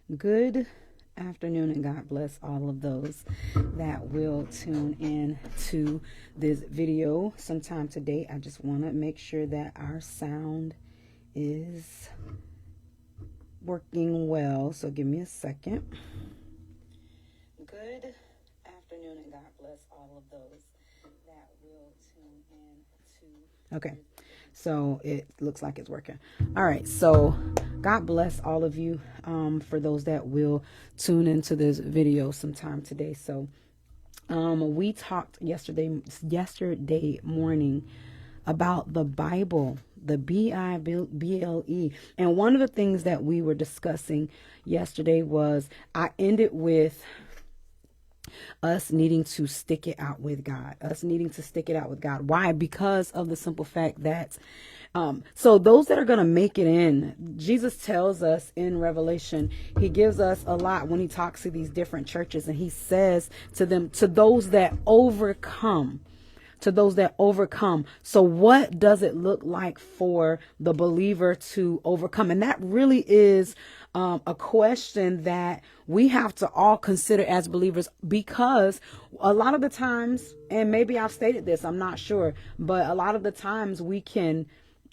Good afternoon, and God bless all of those that will tune in to this video sometime today. I just want to make sure that our sound is working well. So give me a second. Good afternoon, and God bless all of those that will tune in to. Okay. So it looks like it's working. All right. So God bless all of you for those that will tune into this video sometime today. So we talked yesterday morning about the Bible, the B.I.B.L.E. And one of the things that we were discussing yesterday was I ended with us needing to stick it out with God, us needing to stick it out with God. Why? Because of the simple fact that, so those that are going to make it in, Jesus tells us in Revelation, he gives us a lot when he talks to these different churches, and he says to them, to those that overcome, to those that overcome. So what does it look like for the believer to overcome? And that really is a question that we have to all consider as believers, because a lot of the times, and maybe I've stated this, I'm not sure, but a lot of the times we can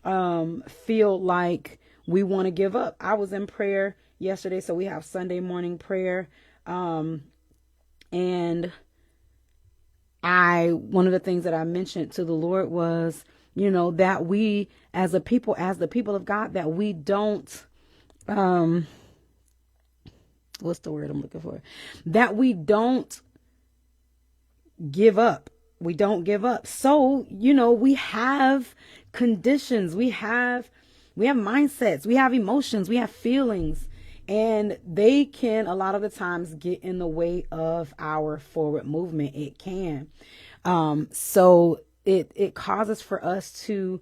feel like we want to give up. I was in prayer yesterday, so we have Sunday morning prayer, and one of the things that I mentioned to the Lord was, that we as a people, as the people of God, that we don't, what's the word I'm looking for? That we don't give up. We don't give up. So, we have conditions, we have mindsets, we have emotions, we have feelings, and they can a lot of the times get in the way of our forward movement. It can. So it causes for us to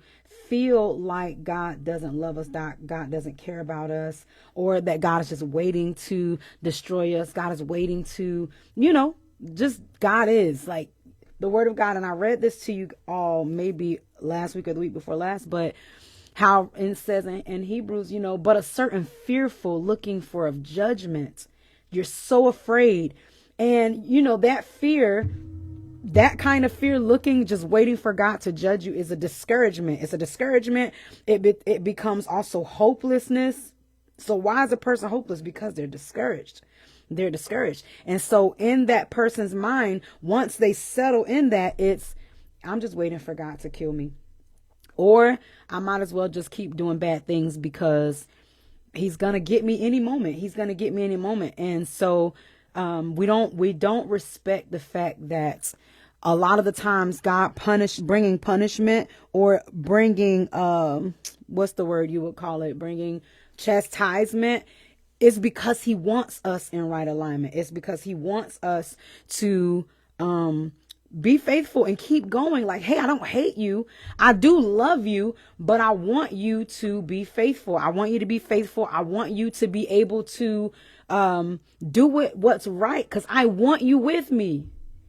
feel like God doesn't love us, that God doesn't care about us, or that God is just waiting to destroy us. God is waiting to, just God is like the word of God. And I read this to you all maybe last week or the week before last, but how it says in Hebrews, but a certain fearful looking for of judgment. You're so afraid. And, that fear, that kind of fear, looking, just waiting for God to judge you, is a discouragement. It's a discouragement. It becomes also hopelessness. So why is a person hopeless? Because they're discouraged. They're discouraged. And so in that person's mind, once they settle in that, I'm just waiting for God to kill me. Or I might as well just keep doing bad things because he's going to get me any moment. He's going to get me any moment. And so we don't respect the fact that a lot of the times God bringing punishment, or bringing, what's the word you would call it? Bringing chastisement, is because he wants us in right alignment. It's because he wants us to, be faithful and keep going. Like, hey, I don't hate you. I do love you, but I want you to be faithful. I want you to be faithful. I want you to be able to do what's right, because I want you with me.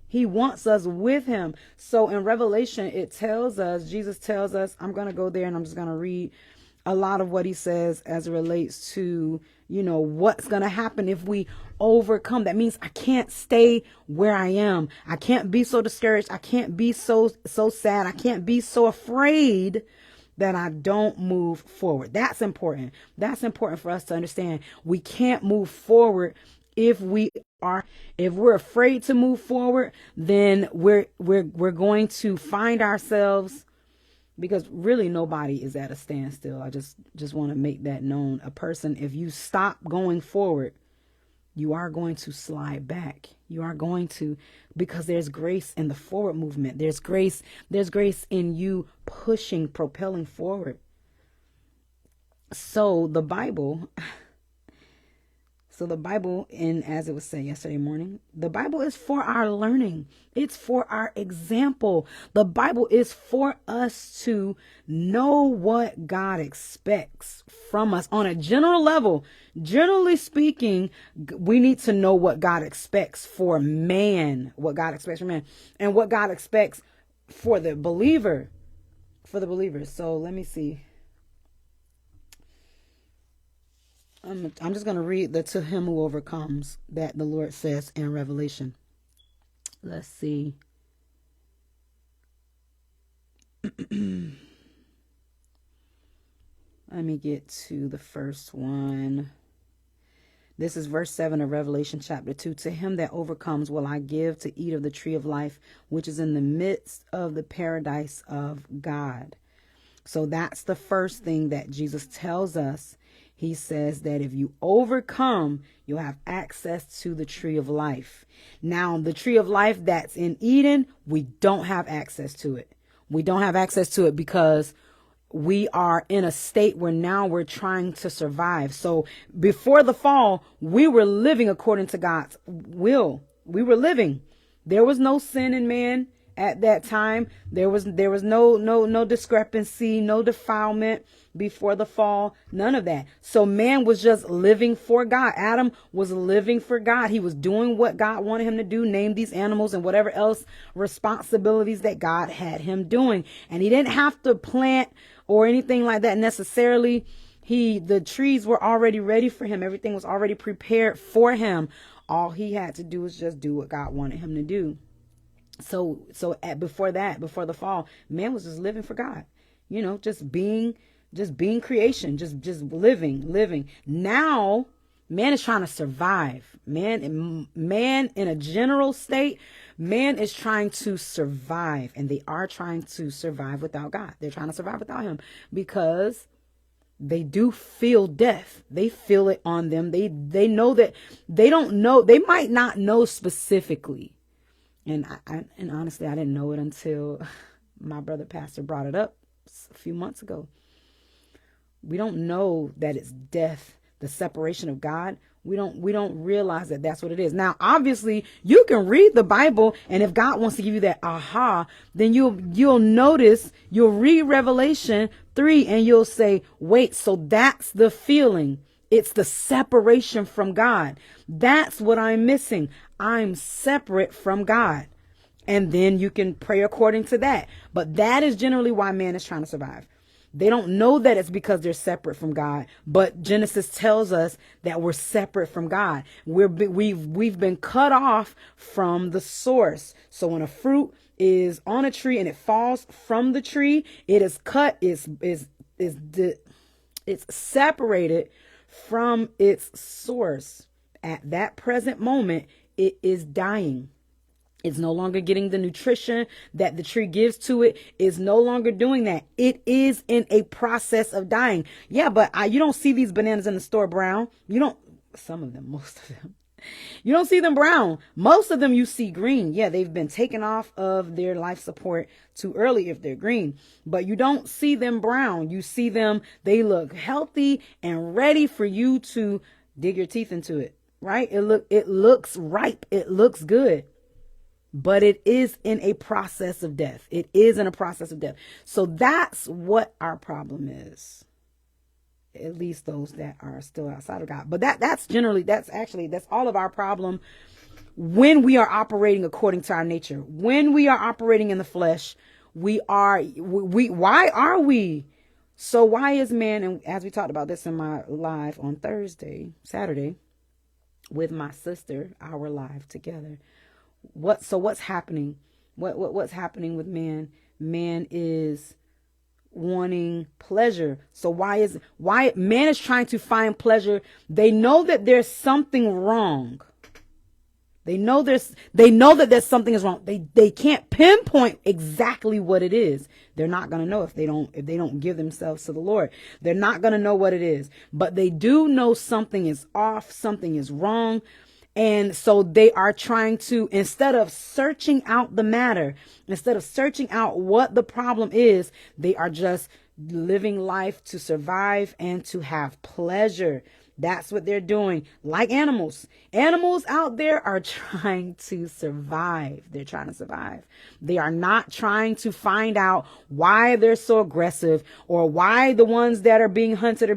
He wants us with him. So in Revelation, it tells us, Jesus tells us, I'm going to go there and I'm just going to read a lot of what he says as it relates to, what's going to happen if we overcome. That means I can't stay where I am. I can't be so discouraged. I can't be so sad. I can't be so afraid that I don't move forward. That's important. That's important for us to understand. We can't move forward if we're afraid to move forward. Then we're going to find ourselves, because really nobody is at a standstill. I just want to make that known. A person, if you stop going forward, you are going to slide back. You are going to, because there's grace in the forward movement. There's grace in you pushing, propelling forward. So the Bible, and as it was said yesterday morning, the Bible is for our learning. It's for our example. The Bible is for us to know what God expects from us on a general level. Generally speaking, we need to know what God expects for man, and what God expects for the believer, So let me see. I'm just going to read the to him who overcomes that the Lord says in Revelation. Let's see. Let me get to the first one. This is verse 7 of Revelation chapter 2. To him that overcomes will I give to eat of the tree of life, which is in the midst of the paradise of God. So that's the first thing that Jesus tells us. He says that if you overcome, you'll have access to the tree of life. Now, the tree of life that's in Eden, we don't have access to it. We don't have access to it because we are in a state where now we're trying to survive. So before the fall, we were living according to God's will. We were living. There was no sin in man at that time. There was no discrepancy, no defilement before the fall, none of that. So man was just living for God. Adam was living for God. He was doing what God wanted him to do, name these animals and whatever else responsibilities that God had him doing. And he didn't have to plant or anything like that necessarily. The trees were already ready for him. Everything was already prepared for him. All he had to do was just do what God wanted him to do. So before the fall, man was just living for God, just being creation, just living. Now, man is trying to survive. Man in a general state, man is trying to survive, and they are trying to survive without God. They're trying to survive without him because they do feel death. They feel it on them. They know that they don't know. They might not know specifically. And and honestly, I didn't know it until my brother pastor brought it up a few months ago. We don't know that it's death, the separation of God. We don't realize that that's what it is. Now, obviously, you can read the Bible, and if God wants to give you that aha, then you'll notice, you'll read Revelation 3, and you'll say, wait, so that's the feeling. It's the separation from God. That's what I'm missing. I'm separate from God. And then you can pray according to that. But that is generally why man is trying to survive. They don't know that it's because they're separate from God. But Genesis tells us that we're separate from God. We've been cut off from the source. So when a fruit is on a tree and it falls from the tree, it is cut, it's separated from its source. At that present moment, it is dying. It's no longer getting the nutrition that the tree gives to it. It's no longer doing that. It is in a process of dying. Yeah, but you don't see these bananas in the store brown. Some of them, most of them. You don't see them brown. Most of them you see green. Yeah, they've been taken off of their life support too early if they're green. But you don't see them brown. You see them, they look healthy and ready for you to dig your teeth into it. Right? It looks ripe. It looks good. But it is in a process of death. It is in a process of death. So that's what our problem is. At least those that are still outside of God. But that's all of our problem when we are operating according to our nature. When we are operating in the flesh, why are we? So why is man, and as we talked about this in my live on Saturday, with my sister, our live together. What's happening? What's happening with man? Man is wanting pleasure. So why man is trying to find pleasure? They know that there's something wrong. They know that there's something is wrong. They can't pinpoint exactly what it is. They're not going to know if they don't give themselves to the Lord. They're not going to know what it is. But they do know something is off, something is wrong. And so they are trying to, instead of searching out the matter, instead of searching out what the problem is, they are just living life to survive and to have pleasure. That's what they're doing. Like animals. Animals out there are trying to survive. They're trying to survive. They are not trying to find out why they're so aggressive, or why the ones that are being hunted,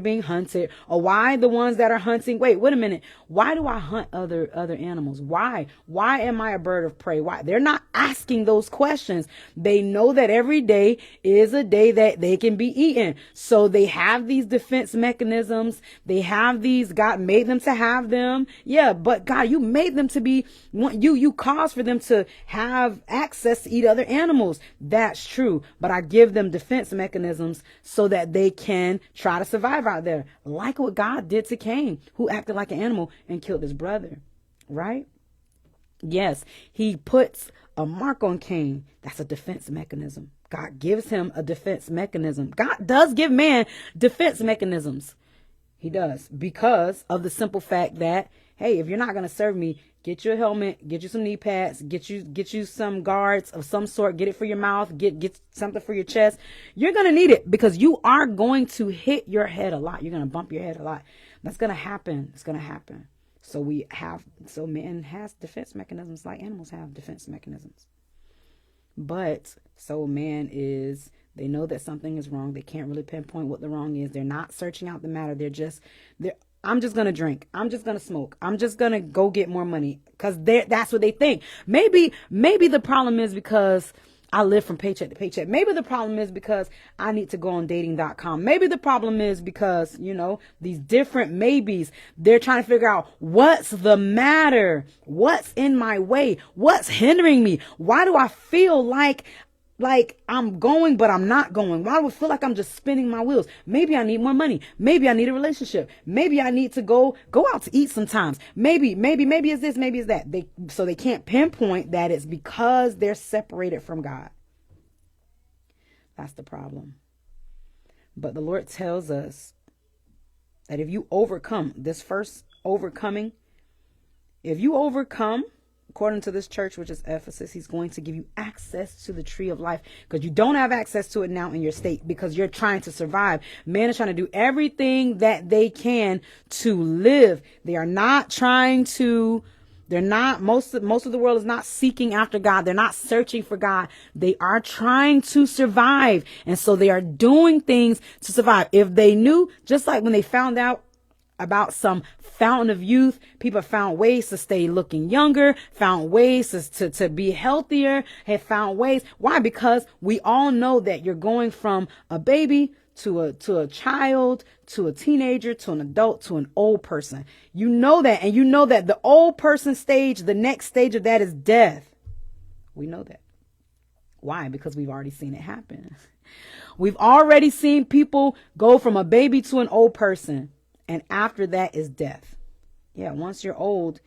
or why the ones that are hunting. Wait a minute. Why do I hunt other animals? Why? Why am I a bird of prey? Why? They're not asking those questions. They know that every day is a day that they can be eaten. So they have these defense mechanisms. They have these. God made them to have them. Yeah, but God, you made them to be, you caused for them to have access to eat other animals. That's true. But I give them defense mechanisms so that they can try to survive out there. Like what God did to Cain, who acted like an animal and killed his brother. Right? Yes, he puts a mark on Cain. That's a defense mechanism. God gives him a defense mechanism. God does give man defense mechanisms. He does, because of the simple fact that, hey, if you're not going to serve me, get you a helmet, get you some knee pads, get you some guards of some sort, get it for your mouth, get something for your chest. You're going to need it because you are going to hit your head a lot. You're going to bump your head a lot. That's going to happen. It's going to happen. So man has defense mechanisms like animals have defense mechanisms. But so they know that something is wrong. They can't really pinpoint what the wrong is. They're not searching out the matter. I'm just going to drink. I'm just going to smoke. I'm just going to go get more money because that's what they think. Maybe the problem is because I live from paycheck to paycheck. Maybe the problem is because I need to go on dating.com. Maybe the problem is because, these different maybes, they're trying to figure out what's the matter? What's in my way? What's hindering me? Why do I feel like I'm going, but I'm not going? Why do I feel like I'm just spinning my wheels? Maybe I need more money. Maybe I need a relationship. Maybe I need to go out to eat sometimes. Maybe it's this, maybe it's that. So they can't pinpoint that it's because they're separated from God. That's the problem. But the Lord tells us that if you overcome this first overcoming, if you overcome, according to this church, which is Ephesus, he's going to give you access to the tree of life, because you don't have access to it now in your state because you're trying to survive. Man is trying to do everything that they can to live. They are not trying to, most of the world is not seeking after God. They're not searching for God. They are trying to survive. And so they are doing things to survive. If they knew, just like when they found out about some fountain of youth, people found ways to stay looking younger, found ways to be healthier, have found ways. Why? Because we all know that you're going from a baby to a child, to a teenager, to an adult, to an old person. You know that. And you know that the old person stage, the next stage of that is death. We know that. Why? Because we've already seen it happen. We've already seen people go from a baby to an old person. And after that is death. Yeah, once you're old,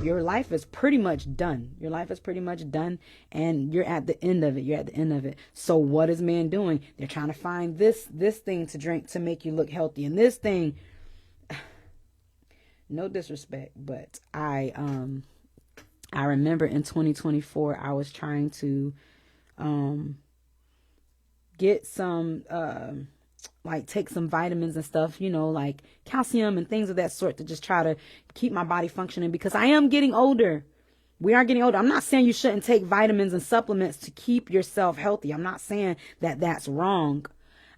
your life is pretty much done. Your life is pretty much done. And you're at the end of it. So what is man doing? They're trying to find this thing to drink to make you look healthy. And this thing, no disrespect, but I remember in 2024, I was trying to get some take some vitamins and stuff, like calcium and things of that sort, to just try to keep my body functioning, because I am getting older. We are getting older. I'm not saying you shouldn't take vitamins and supplements to keep yourself healthy. I'm not saying that that's wrong.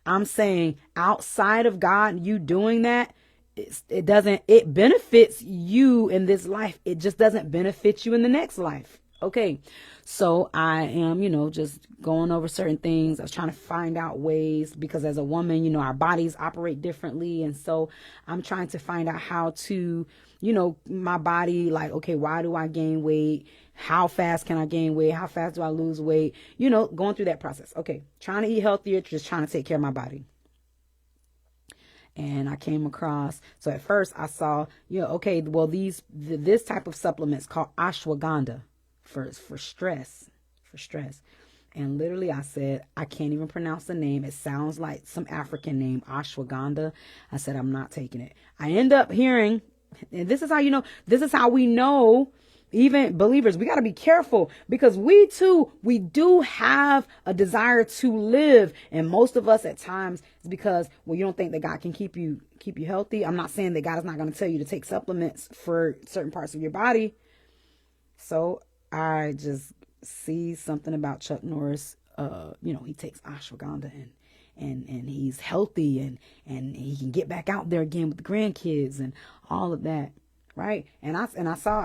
I'm saying outside of God, you doing that, it benefits you in this life. It just doesn't benefit you in the next life. Okay. So I am, just going over certain things. I was trying to find out ways, because as a woman, our bodies operate differently. And so I'm trying to find out how to, my body, like, okay, why do I gain weight? How fast can I gain weight? How fast do I lose weight? Going through that process. Okay. Trying to eat healthier, just trying to take care of my body. And I came across, so at first I saw, okay, well, this type of supplements called ashwagandha for stress. And literally I said, I can't even pronounce the name. It sounds like some African name, ashwagandha. I said, I'm not taking it. I end up hearing, and this is how we know, even believers, we got to be careful, because we do have a desire to live. And most of us at times is because, well, you don't think that God can keep you healthy. I'm not saying that God is not going to tell you to take supplements for certain parts of your body. So I just see something about Chuck Norris. He takes ashwagandha and he's healthy and he can get back out there again with the grandkids and all of that. Right. And I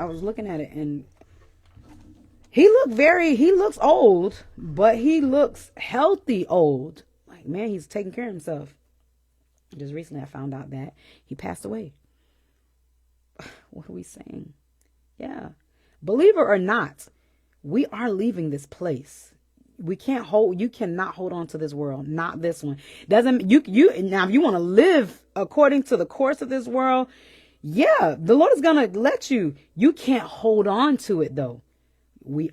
was looking at it, and he looks old, but he looks healthy old. Like, man, he's taking care of himself. Just recently I found out that he passed away. What are we saying? Yeah. Believe it or not, we are leaving this place. You cannot hold on to this world, not this one. Doesn't you now if you want to live according to the course of this world, yeah, the Lord is going to let you. You can't hold on to it though. We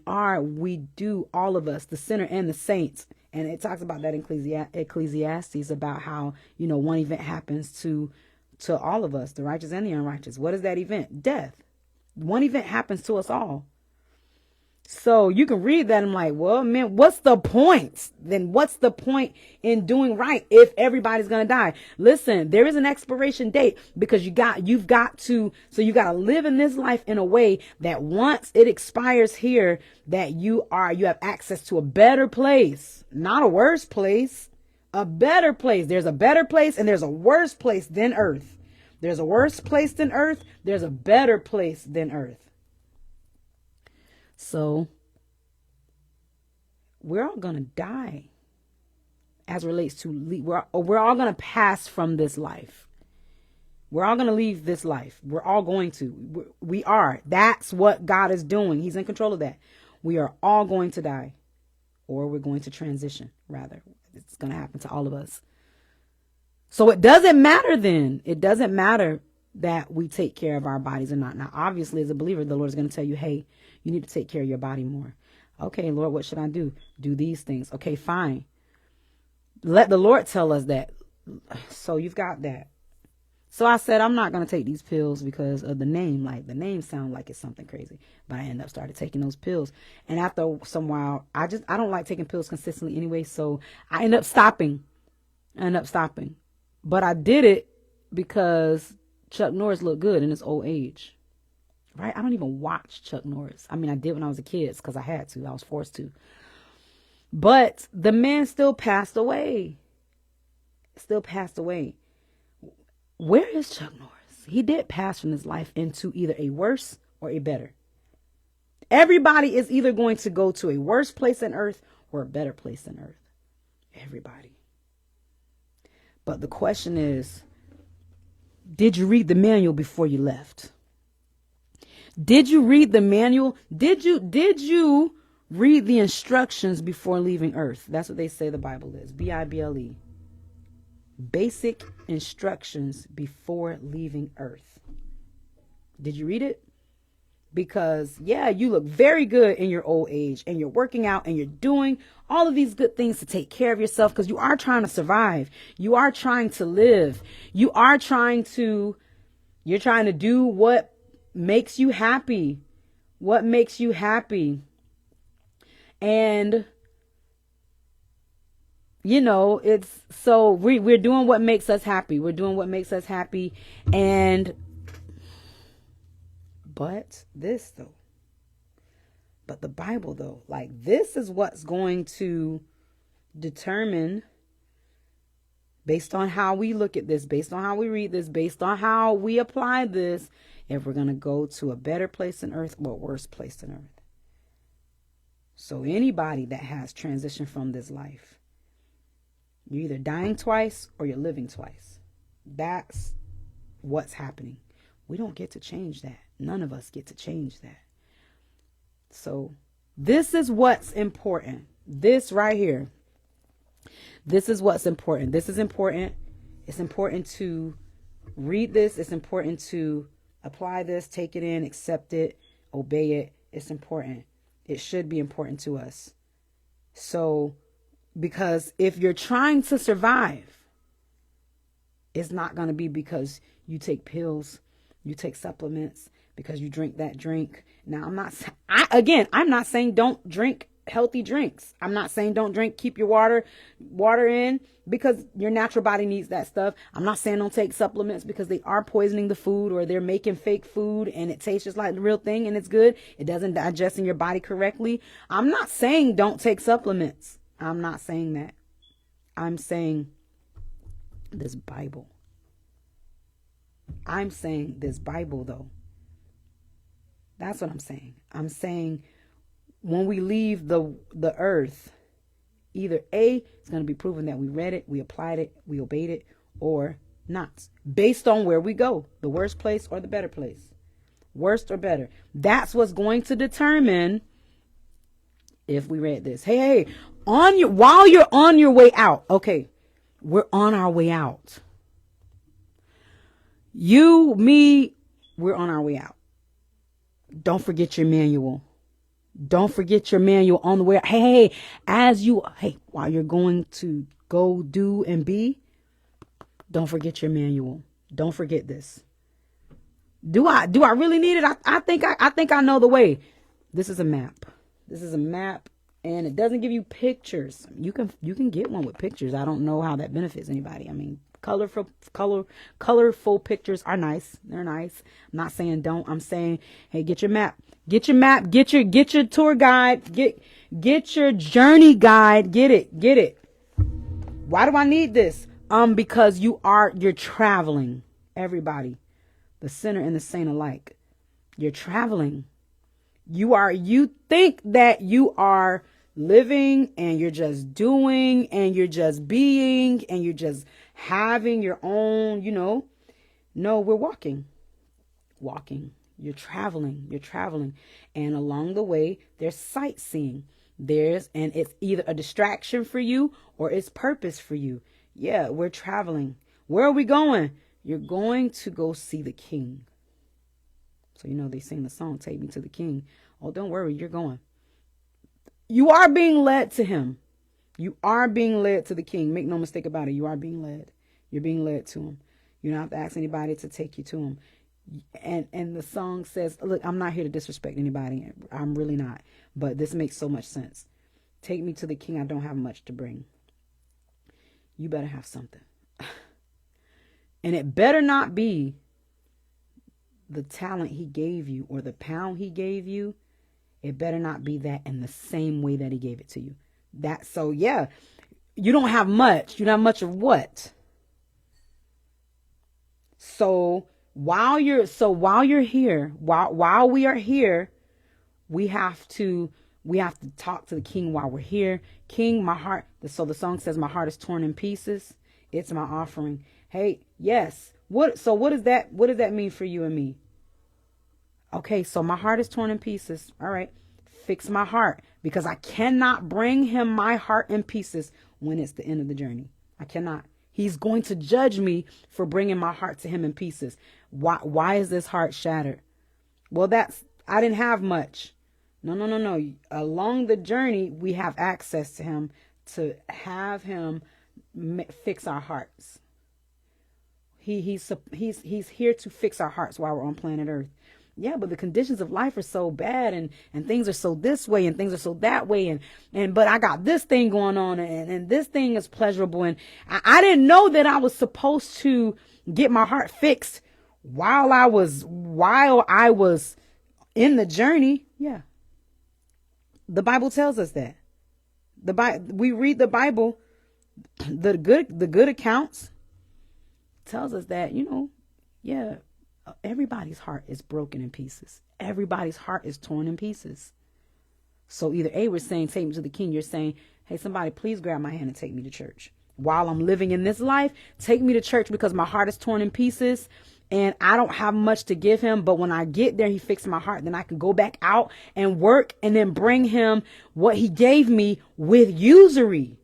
do, all of us, the sinner and the saints. And it talks about that in Ecclesiastes about how, one event happens to all of us, the righteous and the unrighteous. What is that event? Death. One event happens to us all. So you can read that and I'm like, well, man, what's the point? Then what's the point in doing right if everybody's going to die? Listen, there is an expiration date because you got to live in this life in a way that once it expires here, that you have access to a better place, not a worse place, a better place. There's a better place and there's a worse place than earth. There's a worse place than earth. There's a better place than earth. So we're all going to die as relates to we're all going to pass from this life. We're all going to leave this life. We're all going to. We are. That's what God is doing. He's in control of that. We are all going to die, or we're going to transition, rather. It's going to happen to all of us. So it doesn't matter then. It doesn't matter that we take care of our bodies or not. Now, obviously, as a believer, the Lord is going to tell you, hey, you need to take care of your body more. Okay, Lord, what should I do? Do these things. Okay, fine. Let the Lord tell us that. So you've got that. So I said, I'm not going to take these pills because of the name. Like, the name sounds like it's something crazy. But I ended up started taking those pills. And after some while, I don't like taking pills consistently anyway. So I ended up stopping. But I did it because Chuck Norris looked good in his old age. Right? I don't even watch Chuck Norris. I mean, I did when I was a kid because I had to. I was forced to. But the man still passed away. Where is Chuck Norris? He did pass from this life into either a worse or a better. Everybody is either going to go to a worse place than earth or a better place than earth. Everybody. But the question is, did you read the manual before you left? Did you read the manual? Did you read the instructions before leaving earth? That's what they say the Bible is. B.I.B.L.E. Basic instructions before leaving earth. Did you read it? Because, yeah, you look very good in your old age and you're working out and you're doing all of these good things to take care of yourself because you are trying to survive. You are trying to live. You're trying to do what makes you happy. What makes you happy. And it's so we're doing what makes us happy. We're doing what makes us happy. But the Bible though, like this is what's going to determine, based on how we look at this, based on how we read this, based on how we apply this, if we're going to go to a better place than earth or a worse place than earth. So anybody that has transitioned from this life, you're either dying twice or you're living twice. That's what's happening. We don't get to change that. None of us get to change that. So this is what's important. This right here. This is what's important. This is important. It's important to read this. It's important to apply this, take it in, accept it, obey it. It's important. It should be important to us. So, because if you're trying to survive, it's not going to be because you take pills, you take supplements, because you drink that drink. Now, I'm not saying don't drink healthy drinks. I'm not saying don't drink, keep your water in, because your natural body needs that stuff. I'm not saying don't take supplements because they are poisoning the food or they're making fake food and it tastes just like the real thing and it's good. It doesn't digest in your body correctly. I'm not saying don't take supplements. I'm not saying that. I'm saying this Bible. I'm saying this Bible though. That's what I'm saying. I'm saying when we leave the earth, either A, it's going to be proven that we read it, we applied it, we obeyed it, or not. Based on where we go, the worst place or the better place. Worse or better? That's what's going to determine if we read this. Hey, while you're on your way out. Okay, we're on our way out. You, me, we're on our way out. Don't forget your manual. Don't forget your manual on the way. While you're going to go do and be, don't forget your manual. Don't forget this. Do I really need it? I think I know the way. This is a map. This is a map, and it doesn't give you pictures. You can get one with pictures. I don't know how that benefits anybody. I mean, colorful pictures are nice. They're nice. I'm not saying don't. I'm saying, hey, get your map. Get your map. Get your tour guide. Get your journey guide. Get it. Why do I need this? Because you're traveling. Everybody, the sinner and the saint alike. You're traveling. You think that you are living and you're just doing and you're just being and you're just having your own, No, we're walking. You're traveling. And along the way, there's sightseeing. And it's either a distraction for you or it's purpose for you. Yeah, we're traveling. Where are we going? You're going to go see the King. So, they sing the song, Take Me to the King. Oh, don't worry, you're going. You are being led to him. You are being led to the King. Make no mistake about it. You are being led. You're being led to him. You don't have to ask anybody to take you to him. And the song says, look, I'm not here to disrespect anybody. I'm really not. But this makes so much sense. Take me to the King. I don't have much to bring. You better have something. And it better not be the talent he gave you or the pound he gave you. It better not be that in the same way that he gave it to you. You don't have much. You don't have much of what? So while we are here, we have to talk to the King while we're here. King, my heart. So the song says, my heart is torn in pieces. It's my offering. Hey, yes. What does that mean for you and me? Okay, so my heart is torn in pieces. All right. Fix my heart, because I cannot bring him my heart in pieces when it's the end of the journey. I cannot. He's going to judge me for bringing my heart to him in pieces. Why is this heart shattered? Well, I didn't have much. No. Along the journey, we have access to him to have him fix our hearts. He's here to fix our hearts while we're on planet Earth. Yeah, but the conditions of life are so bad, and things are so this way and things are so that way, but I got this thing going on, and this thing is pleasurable, and I didn't know that I was supposed to get my heart fixed while I was in the journey. Yeah, the Bible tells us that. We read the Bible, the good accounts tells us that yeah. Everybody's heart is broken in pieces. Everybody's heart is torn in pieces. So either we're saying, take me to the King. You're saying, hey, somebody, please grab my hand and take me to church. While I'm living in this life, take me to church because my heart is torn in pieces and I don't have much to give him. But when I get there, he fixed my heart. Then I can go back out and work and then bring him what he gave me with usury.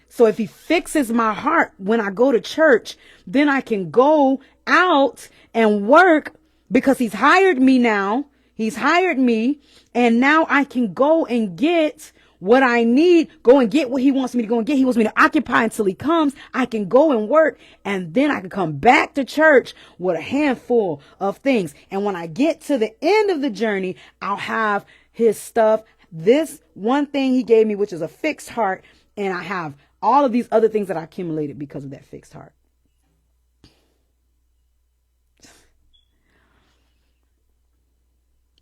So if he fixes my heart when I go to church, then I can go out and work because he's hired me now. He's hired me. And now I can go and get what I need, go and get what he wants me to go and get. He wants me to occupy until he comes. I can go and work, and then I can come back to church with a handful of things. And when I get to the end of the journey, I'll have his stuff. This one thing he gave me, which is a fixed heart. And I have all of these other things that I accumulated because of that fixed heart.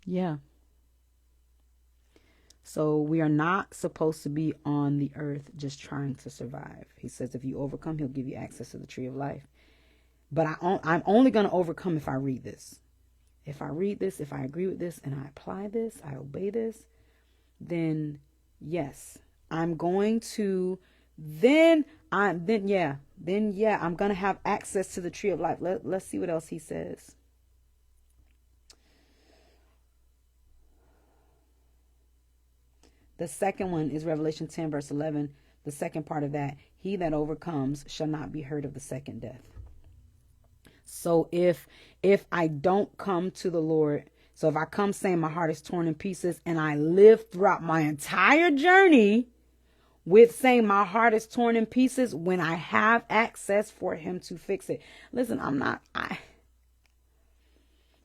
Yeah. So we are not supposed to be on the earth just trying to survive. He says if you overcome, he'll give you access to the tree of life. But I'm only going to overcome if I read this. If I read this, if I agree with this, and I apply this, I obey this, then yes. I'm going to I'm going to have access to the tree of life. Let's see what else he says. The second one is Revelation 10, verse 11. The second part of that, he that overcomes shall not be hurt of the second death. So if I don't come to the Lord, so if I come saying my heart is torn in pieces and I live throughout my entire journey with saying my heart is torn in pieces when I have access for him to fix it. Listen,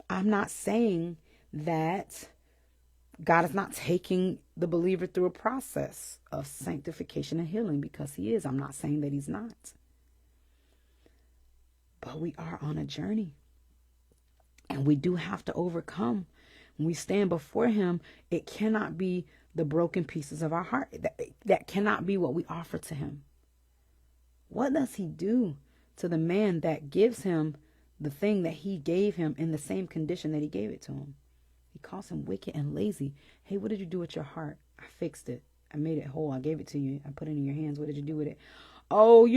I'm not saying that God is not taking the believer through a process of sanctification and healing, because he is. I'm not saying that he's not. But we are on a journey. And we do have to overcome. When we stand before him, it cannot be the broken pieces of our heart. That cannot be what we offer to him. What does he do to the man that gives him the thing that he gave him in the same condition that he gave it to him? He calls him wicked and lazy. Hey, what did you do with your heart? I fixed it. I made it whole. I gave it to you. I put it in your hands. What did you do with it? Oh,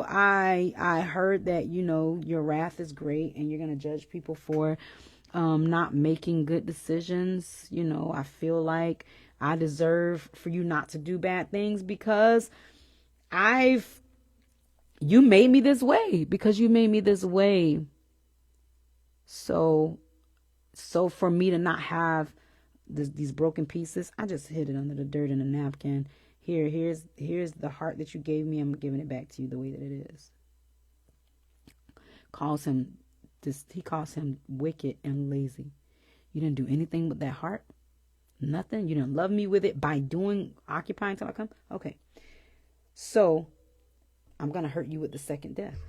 I heard that, your wrath is great and you're going to judge people for not making good decisions. I feel like I deserve for you not to do bad things because you made me this way, because you made me this way. So for me to not have these broken pieces, I just hid it under the dirt in a napkin. Here's the heart that you gave me. I'm giving it back to you the way that it is. He calls him wicked and lazy. You didn't do anything with that heart. Nothing. You didn't love me with it by occupying till I come. Okay. So I'm gonna hurt you with the second death.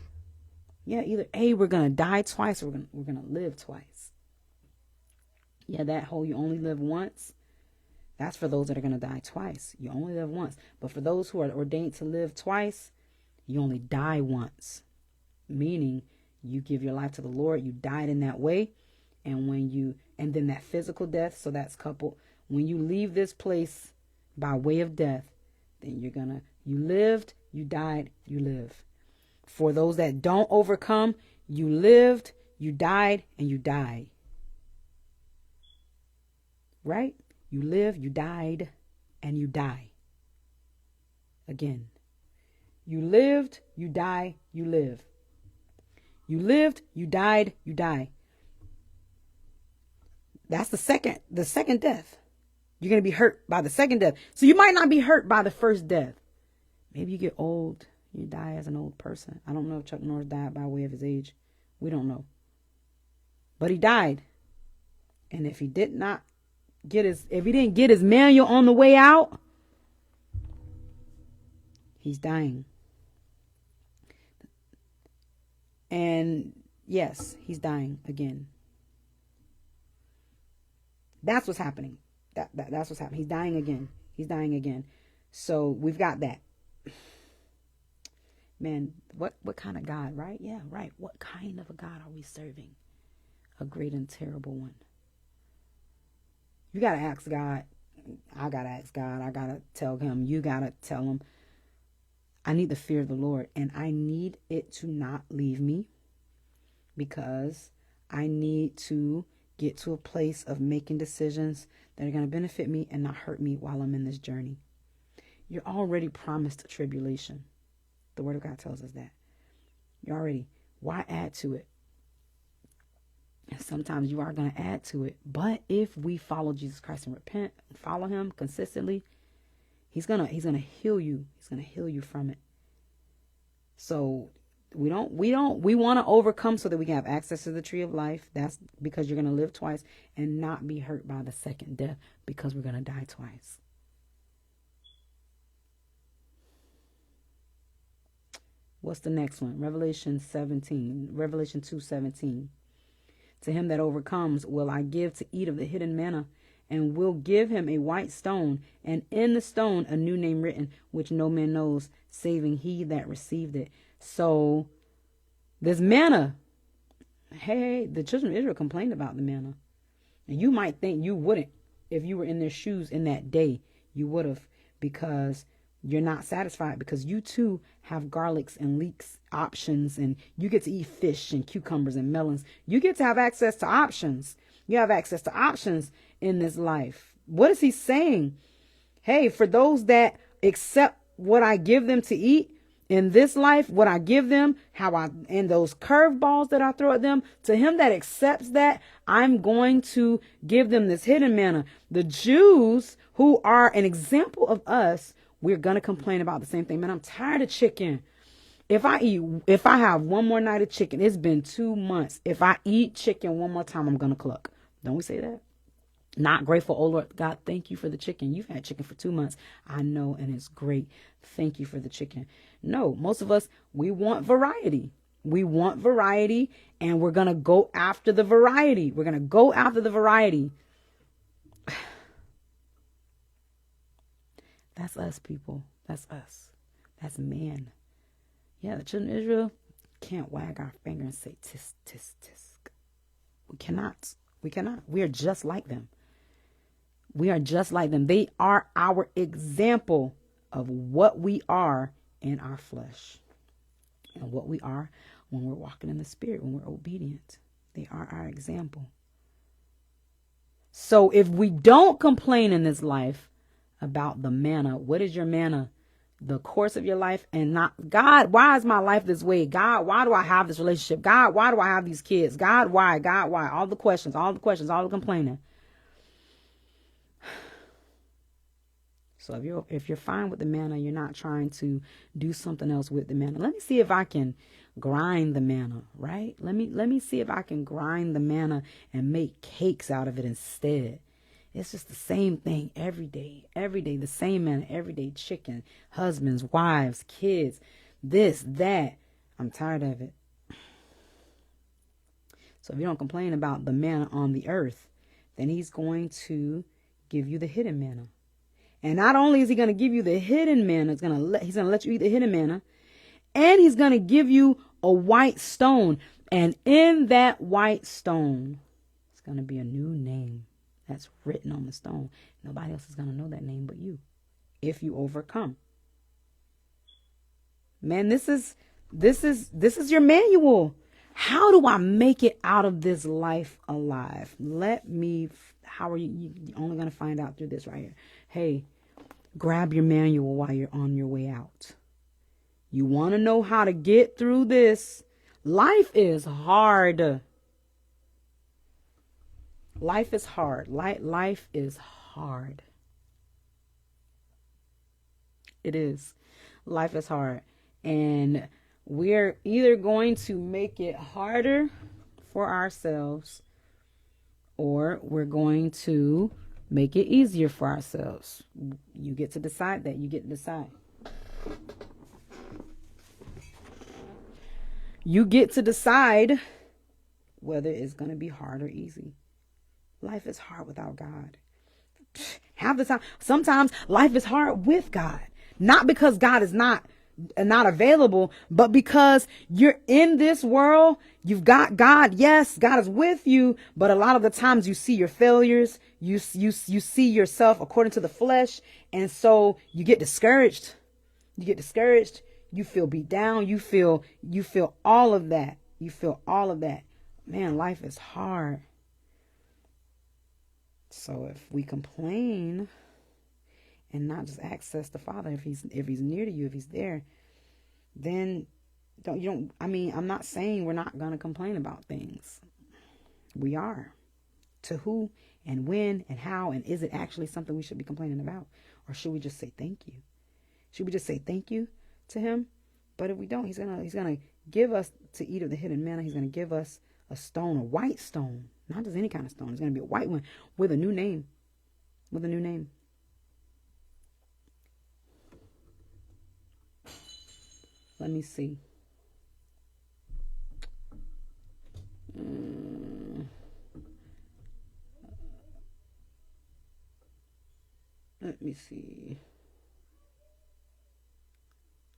Yeah, either A, we're gonna die twice, or we're gonna live twice. Yeah, that whole you only live once, that's for those that are going to die twice. You only live once. But for those who are ordained to live twice, you only die once. Meaning you give your life to the Lord, you died in that way. And then that physical death, so that's coupled. When you leave this place by way of death, then you lived, you died, you live. For those that don't overcome, you lived, you died, and you die. Right? You live, you died, and you die. Again. You lived, you die, you live. You lived, you died, you die. That's the second death. You're going to be hurt by the second death. So you might not be hurt by the first death. Maybe you get old. You die as an old person. I don't know if Chuck Norris died by way of his age. We don't know. But he died. And if he didn't get his manual on the way out, he's dying. And yes, he's dying again. That's what's happening. That's what's happening. He's dying again. He's dying again. So we've got that. Man, what kind of God, right? Yeah, right. What kind of a God are we serving? A great and terrible one. You got to ask God. I got to ask God. I got to tell him. You got to tell him. I need the fear of the Lord. And I need it to not leave me. Because I need to get to a place of making decisions that are going to benefit me and not hurt me while I'm in this journey. You're already promised a tribulation. The Word of God tells us that. Why add to it? And sometimes you are going to add to it. But if we follow Jesus Christ and repent and follow him consistently, he's gonna heal you. He's going to heal you from it. So we want to overcome so that we can have access to the tree of life. That's because you're going to live twice and not be hurt by the second death, because we're going to die twice. What's the next one? Revelation 2:17. To him that overcomes will I give to eat of the hidden manna, and will give him a white stone, and in the stone a new name written, which no man knows, saving he that received it. So this manna, hey, the children of Israel complained about the manna. And you might think you wouldn't. If you were in their shoes in that day, you would have, because you're not satisfied, because you too have garlics and leeks options, and you get to eat fish and cucumbers and melons. You get to have access to options. You have access to options in this life. What is he saying? Hey, for those that accept what I give them to eat in this life, what I give them, and those curveballs that I throw at them, to him that accepts that, I'm going to give them this hidden manna. The Jews, who are an example of us, we're going to complain about the same thing. Man, I'm tired of chicken. If I have one more night of chicken, it's been 2 months. If I eat chicken one more time, I'm going to cluck. Don't we say that? Not grateful. Oh Lord God, thank you for the chicken. You've had chicken for 2 months. I know, and it's great. Thank you for the chicken. No, most of us, we want variety. We want variety, and we're going to go after the variety. We're going to go after the variety. That's us, people. That's us. That's man. Yeah, the children of Israel can't wag our finger and say tisk, tisk, tisk. We cannot. We cannot. We are just like them. We are just like them. They are our example of what we are in our flesh and what we are when we're walking in the spirit, when we're obedient. They are our example. So if we don't complain in this life about the manna, what is your manna? The course of your life, and not, God, why is my life this way? God, why do I have this relationship? God, why do I have these kids? God, why? God, why? All the questions, all the complaining. So if you're fine with the manna, you're not trying to do something else with the manna. Let me see if I can grind the manna, right? Let me see if I can grind the manna and make cakes out of it instead. It's just the same thing every day, the same manna every day. Chicken, husbands, wives, kids, this, that. I'm tired of it. So if you don't complain about the manna on the earth, then he's going to give you the hidden manna. And not only is he going to give you the hidden manna, he's going to let you eat the hidden manna, and he's going to give you a white stone. And in that white stone, it's going to be a new name that's written on the stone. Nobody else is going to know that name but you, if you overcome. Man, this is your manual. How do I make it out of this life alive? How are you? You're only going to find out through this right here. Hey, grab your manual while you're on your way out. You want to know how to get through this? Life is hard. Life is hard. Life is hard. It is. Life is hard. And we're either going to make it harder for ourselves, or we're going to make it easier for ourselves. You get to decide that. You get to decide. You get to decide whether it's going to be hard or easy. Life is hard without God. Half the time, sometimes life is hard with God. Not because God is not available, but because you're in this world. You've got God. Yes, God is with you, but a lot of the times you see your failures. You see yourself according to the flesh, and so you get discouraged. You feel beat down. You feel all of that. Man, life is hard. So if we complain and not just access the Father, if he's near to you, if he's there, then I'm not saying we're not going to complain about things. We are. To who and when and how, and is it actually something we should be complaining about? Or should we just say thank you? Should we just say thank you to him? But if we don't, he's gonna give us to eat of the hidden manna. He's gonna give us a stone, a white stone, not just any kind of stone. It's gonna be a white one with a new name. With a new name. Let me see. Let me see.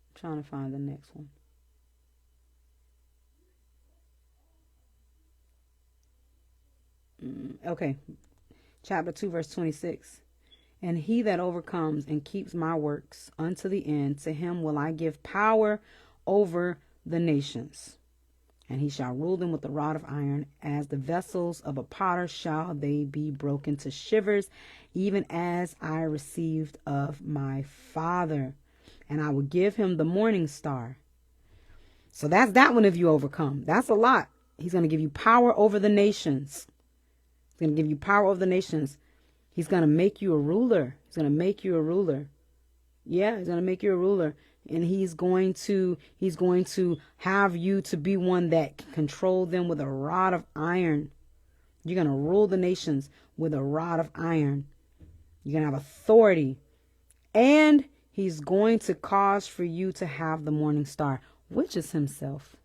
I'm trying to find the next one. Okay. Chapter 2, verse 26. And he that overcomes and keeps my works unto the end, to him will I give power over the nations. And he shall rule them with a rod of iron. As the vessels of a potter shall they be broken to shivers, even as I received of my Father. And I will give him the morning star. So that's that one if you overcome. That's a lot. He's going to give you power over the nations. He's going to give you power over the nations. He's going to make you a ruler. He's going to make you a ruler. Yeah, he's going to make you a ruler. And he's going to have you to be one that can control them with a rod of iron. You're going to rule the nations with a rod of iron. You're going to have authority. And he's going to cause for you to have the morning star, which is himself.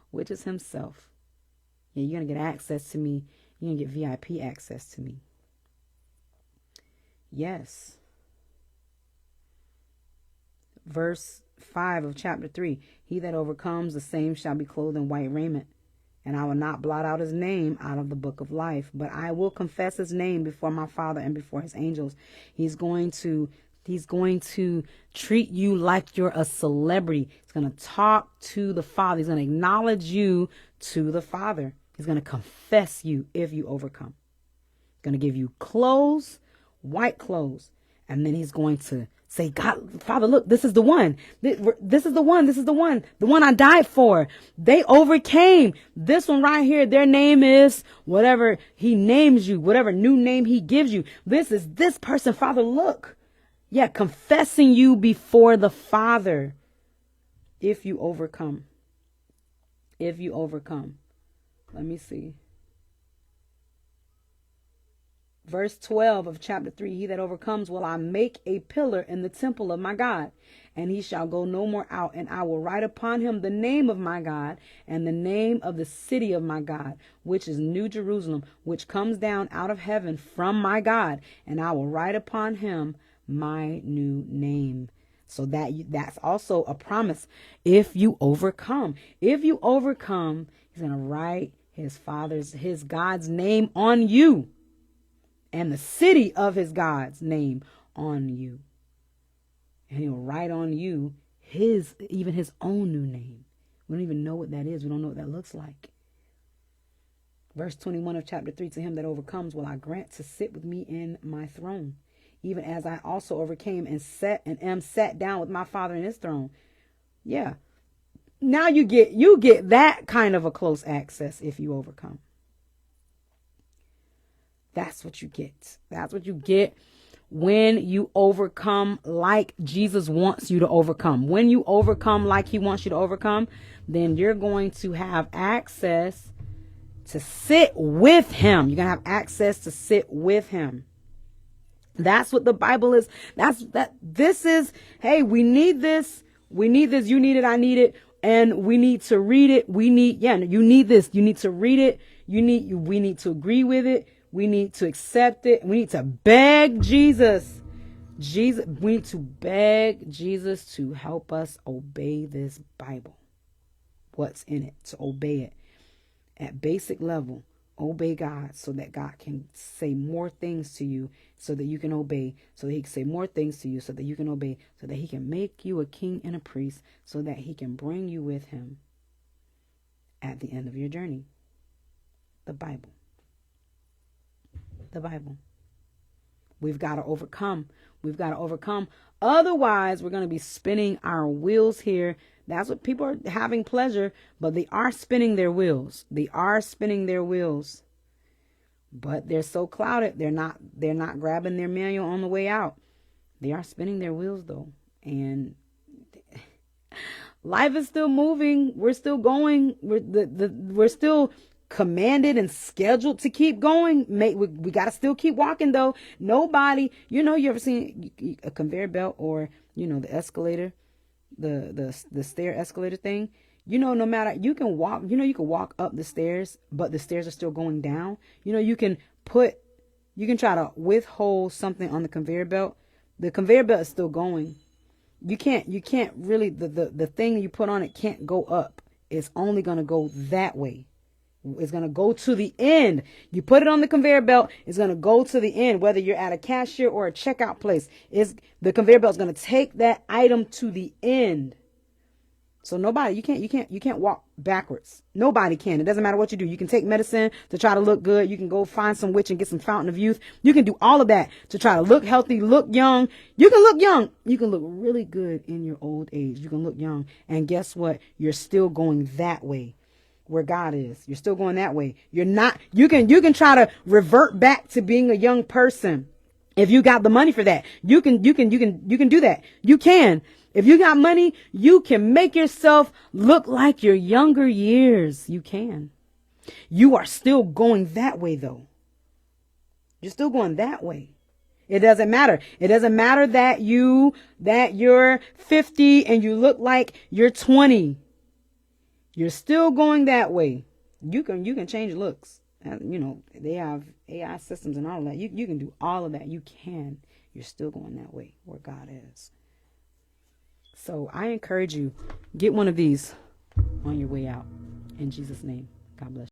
Which is himself. Yeah, you're going to get access to me. You're going to get VIP access to me. Yes. Verse 5 of chapter 3. He that overcomes, the same shall be clothed in white raiment. And I will not blot out his name out of the book of life, but I will confess his name before my Father and before his angels. He's going to treat you like you're a celebrity. He's going to talk to the Father. He's going to acknowledge you to the Father. He's going to confess you if you overcome. He's going to give you clothes, white clothes. And then he's going to say, God, Father, look, this is the one. This is the one. This is the one I died for. They overcame. This one right here, their name is whatever he names you, whatever new name he gives you. This is this person. Father, look. Yeah, confessing you before the Father if you overcome. If you overcome. Let me see. Verse 12 of chapter 3, he that overcomes will I make a pillar in the temple of my God, and he shall go no more out, and I will write upon him the name of my God, and the name of the city of my God, which is New Jerusalem, which comes down out of heaven from my God, and I will write upon him my new name. So that's also a promise. If you overcome, he's going to write his God's name on you. And the city of his God's name on you. And he'll write on you even his own new name. We don't even know what that is. We don't know what that looks like. Verse 21 of chapter 3, to him that overcomes will I grant to sit with me in my throne, even as I also overcame and am sat down with my Father in his throne. Yeah. Now you get that kind of a close access if you overcome. That's what you get. That's what you get when you overcome like Jesus wants you to overcome. When you overcome like he wants you to overcome, then you're going to have access to sit with him. You're going to have access to sit with him. That's what the Bible is. This is, hey, we need this. We need this. You need it. I need it. And we need to read it. You need this. You need to read it. We need to agree with it. We need to accept it. We need to beg Jesus. We need to beg Jesus to help us obey this Bible. What's in it? To obey it. At basic level, obey God so that God can say more things to you so that you can obey. So that he can say more things to you so that you can obey. So that he can make you a king and a priest. So that he can bring you with him at the end of your journey. The Bible. The Bible. We've got to overcome. We've got to overcome. Otherwise, we're going to be spinning our wheels here. That's what people are having pleasure, but they are spinning their wheels. They are spinning their wheels. But they're so clouded. They're not grabbing their manual on the way out. They are spinning their wheels though. And life is still moving. We're still going. We're still commanded and scheduled to keep going. We got to still keep walking though. Nobody, you ever seen a conveyor belt or, the escalator, the stair escalator thing? No matter, you can walk, you can walk up the stairs, but the stairs are still going down. You can try to withhold something on the conveyor belt. The conveyor belt is still going. You can't really, the thing you put on it can't go up. It's only going to go that way. It's going to go to the end. You put it on the conveyor belt, it's going to go to the end, whether you're at a cashier or a checkout place. The conveyor belt is going to take that item to the end. So nobody, you can't walk backwards. Nobody can. It doesn't matter what you do. You can take medicine to try to look good. You can go find some witch and get some fountain of youth. You can do all of that to try to look healthy, look young. You can look young. You can look really good in your old age. You can look young. And guess what? You're still going that way where God is. You're still going that way. You're not, you can try to revert back to being a young person. If you got the money for that, you can do that. You can. If you got money, you can make yourself look like your younger years. You can. You are still going that way though. You're still going that way. It doesn't matter. It doesn't matter that you're 50 and you look like you're 20. You're still going that way. You can change looks. You know, they have AI systems and all of that. You can do all of that. You can. You're still going that way where God is. So I encourage you, get one of these on your way out. In Jesus' name, God bless you.